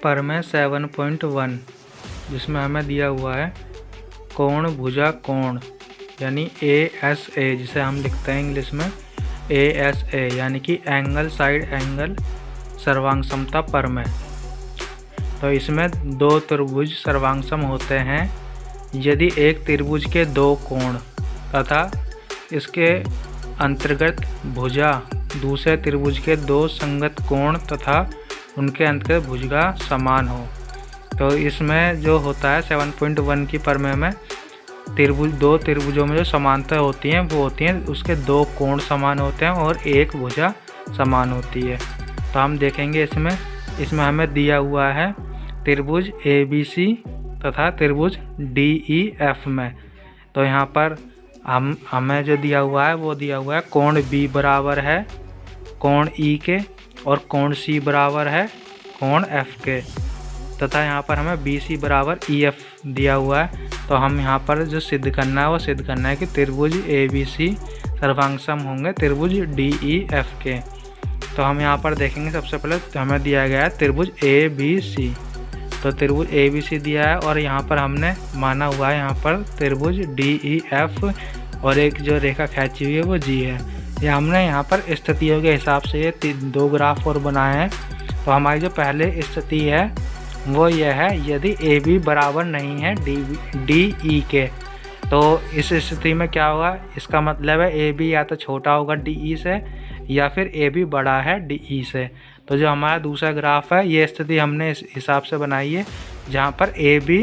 प्रमेय 7.1 जिसमें हमें दिया हुआ है कोण भुजा कोण यानी ASA, जिसे हम लिखते हैं इंग्लिश में ASA यानी कि एंगल साइड एंगल सर्वांग समता प्रमेय। तो इसमें दो त्रिभुज सर्वांग होते हैं यदि एक त्रिभुज के दो कोण तथा इसके अंतर्गत भुजा दूसरे त्रिभुज के दो संगत कोण तथा उनके अंतर्गत भुजा समान हो। तो इसमें जो होता है 7.1 की प्रमेय में दो त्रिभुजों में जो समानता होती हैं वो होती हैं उसके दो कोण समान होते हैं और एक भुजा समान होती है। तो हम देखेंगे इसमें हमें दिया हुआ है त्रिभुज ABC तथा त्रिभुज DEF में। तो यहाँ पर हमें जो दिया हुआ है वो दिया हुआ है कोण B बराबर है कोण E के और कोण C बराबर है कोण F के तथा यहाँ पर हमें BC बराबर EF दिया हुआ है। तो हम यहाँ पर जो सिद्ध करना है वो सिद्ध करना है कि त्रिभुज ABC सर्वांग होंगे त्रिभुज DEF के। तो हम यहाँ पर देखेंगे सबसे पहले हमें दिया गया है त्रिभुज ABC। तो त्रिभुज ABC दिया है और यहाँ पर हमने माना हुआ है यहाँ पर त्रिभुज DEF और एक जो रेखा खींची हुई है वो G है। ये हमने यहाँ पर स्थितियों के हिसाब से ये दो ग्राफ और बनाए हैं। तो हमारी जो पहले स्थिति है वो यह है यदि AB बराबर नहीं है DE के। तो इस स्थिति में क्या होगा, इसका मतलब है AB या तो छोटा होगा DE से या फिर AB बड़ा है DE से। तो जो हमारा दूसरा ग्राफ है ये स्थिति हमने इस हिसाब से बनाई है जहाँ पर AB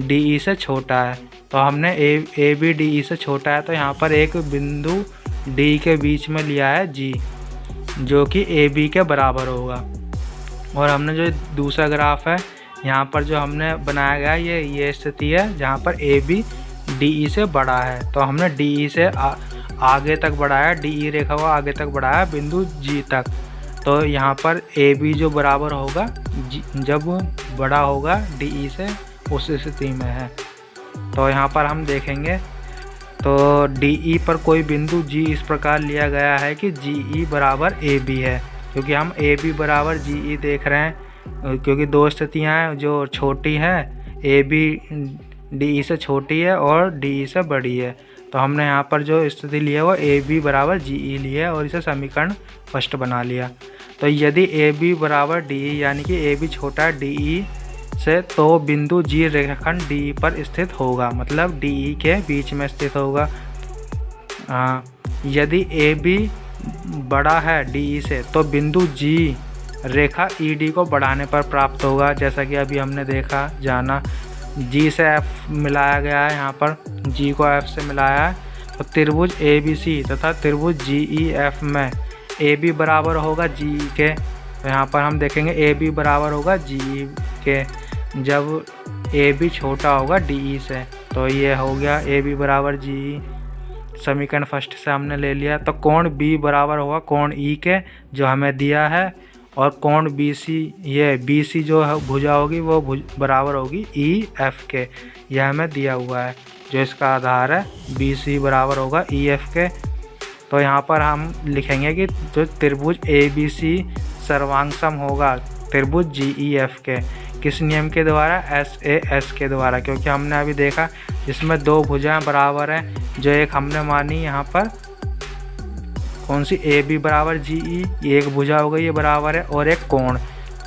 DE से छोटा है। तो हमने AB DE से छोटा है तो यहाँ पर एक बिंदु D के बीच में लिया है G जो कि AB के बराबर होगा। और हमने जो दूसरा ग्राफ है यहाँ पर जो हमने बनाया गया ये स्थिति है जहाँ पर AB DE से बड़ा है। तो हमने DE से आगे तक बढ़ाया, DE रेखा को आगे तक बढ़ाया बिंदु G तक। तो यहाँ पर AB जो बराबर होगा जब बड़ा होगा DE से उस स्थिति में है। तो यहाँ पर हम देखेंगे तो DE पर कोई बिंदु G इस प्रकार लिया गया है कि GE बराबर AB है, क्योंकि हम AB बराबर GE देख रहे हैं क्योंकि दो स्थितियाँ हैं जो छोटी हैं, AB DE से छोटी है और DE से बड़ी है। तो हमने यहाँ पर जो स्थिति ली है वो AB बराबर GE ली है और इसे समीकरण फर्स्ट बना लिया। तो यदि AB बराबर DE यानी कि AB छोटा है DE से तो बिंदु G रेखाखंड DE पर स्थित होगा, मतलब DE के बीच में स्थित होगा। यदि AB बड़ा है DE से तो बिंदु G रेखा ED को बढ़ाने पर प्राप्त होगा, जैसा कि अभी हमने देखा जाना। G से F मिलाया गया है, यहाँ पर G को F से मिलाया है। तो त्रिभुज ABC तथा त्रिभुज GEF में AB बराबर होगा GE के। तो यहाँ पर हम देखेंगे AB बराबर होगा GE के जब AB छोटा होगा DE से। तो ये हो गया AB बराबर GE, समीकरण फर्स्ट से हमने ले लिया। तो कोण B बराबर होगा कोण E के जो हमें दिया है और कोण BC ये BC जो है भुजा होगी वो बराबर होगी EF के, यह हमें दिया हुआ है जो इसका आधार है BC बराबर होगा EF के। तो यहाँ पर हम लिखेंगे कि जो त्रिभुज ABC सर्वांग सम होगा त्रिभुज GEF के, किस नियम के द्वारा, SAS के द्वारा, क्योंकि हमने अभी देखा जिसमें दो भुजाएं बराबर हैं। जो एक हमने मानी यहाँ पर कौन सी AB बराबर GE, एक भुजा हो गई ये बराबर है और एक कोण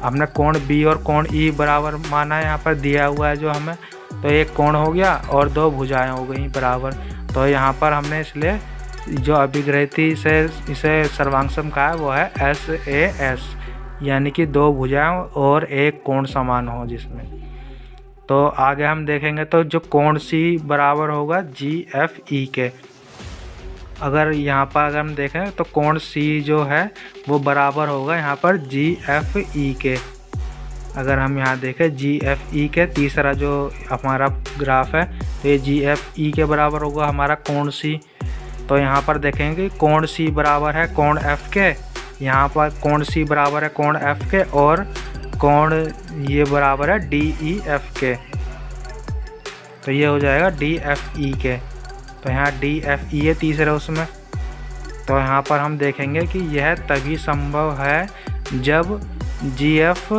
हमने कोण B और कोण E बराबर माना है, यहाँ पर दिया हुआ है जो हमें। तो एक कोण हो गया और दो भुजाएं हो गई बराबर। तो यहाँ पर हमने इसलिए जो अभिग्रहिती से इसे सर्वांग सम कहा है वो है SAS यानी कि दो भुजाएं और एक कोण समान हो जिसमें। तो आगे हम देखेंगे तो जो कोण C बराबर होगा GFE के। अगर यहाँ पर अगर हम देखें तो कोण C जो है वो बराबर होगा यहाँ पर GFE के। अगर हम यहाँ देखें GFE के तीसरा जो हमारा ग्राफ है तो ये GFE के बराबर होगा हमारा कोण C। तो यहाँ पर देखेंगे कोण C बराबर है कोण F के, यहाँ पर कोण C बराबर है कोण F के और कोण ये बराबर है DEF के। तो ये हो जाएगा DFE के। तो यहाँ DFE है तीसरा उसमें। तो यहाँ पर हम देखेंगे कि यह तभी संभव है जब GF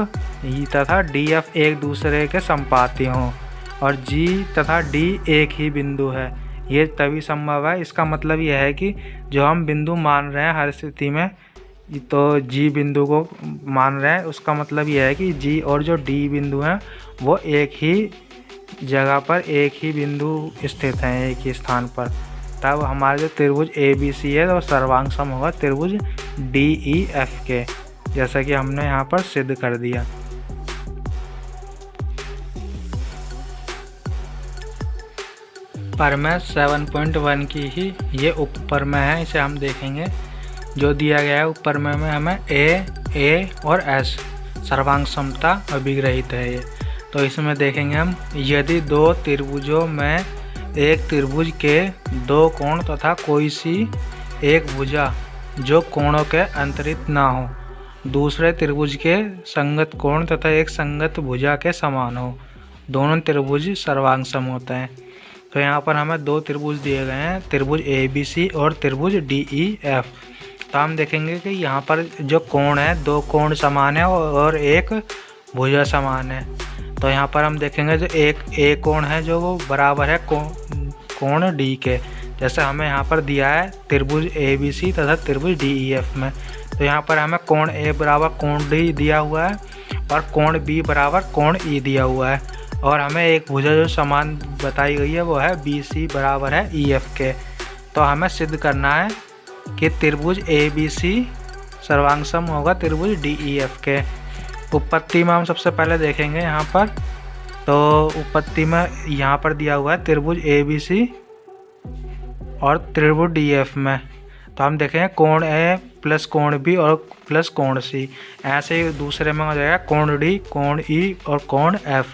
ई तथा डी एफ एक दूसरे के संपाती हों और जी तथा डी एक ही बिंदु है, ये तभी संभव है। इसका मतलब यह है कि जो हम बिंदु मान रहे हैं हर स्थिति में, तो जी बिंदु को मान रहे हैं, उसका मतलब यह है कि जी और जो डी बिंदु हैं वो एक ही जगह पर, एक ही बिंदु स्थित हैं, एक ही स्थान पर। तब हमारा जो त्रिभुज ए बी सी है तो सर्वांग सम होगा त्रिभुज डी ई एफ के, जैसा कि हमने यहाँ पर सिद्ध कर दिया। प्रमेय 7.1 की ही ये उप प्रमेय है, इसे हम देखेंगे। जो दिया गया है उप प्रमेय में हमें ए और एस सर्वांग समता अभिग्रहित है ये। तो इसमें देखेंगे हम, यदि दो त्रिभुजों में एक त्रिभुज के दो कोण तथा कोई सी एक भुजा जो कोणों के अंतरित ना हो, दूसरे त्रिभुज के संगत कोण तथा एक संगत भुजा के समान हो, दोनों त्रिभुज सर्वांग सम होते हैं। तो यहाँ पर हमें दो त्रिभुज दिए गए हैं, त्रिभुज ए बी सी और त्रिभुज डी ई एफ। तो हम देखेंगे कि यहाँ पर जो कोण है, दो कोण समान है और एक भुजा समान है। तो यहाँ पर हम देखेंगे जो एक कोण है जो वो बराबर है कोण डी के, जैसे हमें यहाँ पर दिया है त्रिभुज ए बी सी तथा त्रिभुज डी ई एफ में। तो यहाँ पर हमें कोण ए बराबर कोण डी दिया हुआ है और कोण बी बराबर कोण ई दिया हुआ है, और हमें एक भुजा जो समान बताई गई है वो है बी सी बराबर है ई एफ के। तो हमें सिद्ध करना है कि त्रिभुज ए बी सी सर्वांग सम होगा त्रिभुज डी ई एफ के। उत्पत्ति में हम सबसे पहले देखेंगे यहाँ पर, तो उत्पत्ति में यहाँ पर दिया हुआ है त्रिभुज ए बी सी और त्रिभुज डी एफ में। तो हम देखेंगे कोण ए प्लस कोण बी और प्लस कोण सी, ऐसे ही दूसरे में हो जाएगा कोण डी, कोण ई और कोण एफ।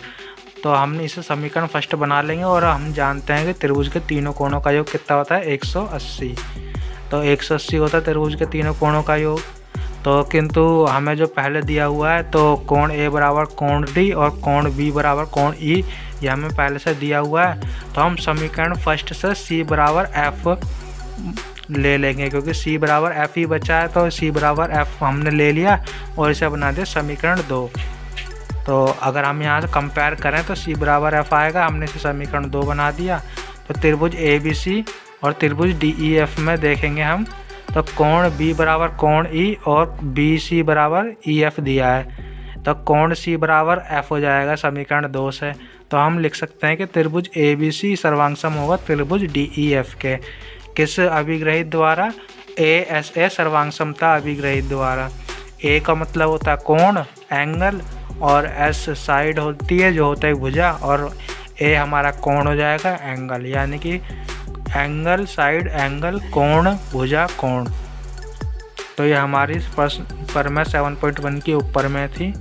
तो हम इसे समीकरण फर्स्ट बना लेंगे और हम जानते हैं कि त्रिभुज के तीनों कोणों का योग कितना होता है 180। तो 180 होता है त्रिभुज के तीनों कोणों का योग। तो किंतु हमें जो पहले दिया हुआ है तो कोण ए बराबर कोण डी और कोण बी बराबर कोण ई, ये हमें पहले से दिया हुआ है। तो हम समीकरण फर्स्ट से सी बराबर एफ ले लेंगे, क्योंकि सी बराबर एफ ही बचा है, तो सी बराबर एफ हमने ले लिया और इसे बना दिया समीकरण 2। तो अगर हम यहाँ से कंपेयर करें तो सी बराबर एफ आएगा, हमने इसे समीकरण 2 बना दिया। तो त्रिभुज ए बी सी और त्रिभुज डी ई एफ में देखेंगे हम, तो कोण बी बराबर कोण ई और बी सी बराबर ई एफ दिया है, तो कोण सी बराबर एफ हो जाएगा समीकरण 2 से। तो हम लिख सकते हैं कि त्रिभुज ए बी सी सर्वांग सम होगा त्रिभुज डी ई एफ के। किस अभिग्रहित द्वारा? ए एस ए सर्वांग समता अभिग्रहित द्वारा। ए का मतलब होता है कोण, एंगल, और एस साइड होती है जो होता है भुजा, और ए हमारा कोण हो जाएगा एंगल, यानी कि एंगल साइड एंगल कोण भुजा कोण। तो ये हमारी प्रमेय 7.1 की उप प्रमेय थी।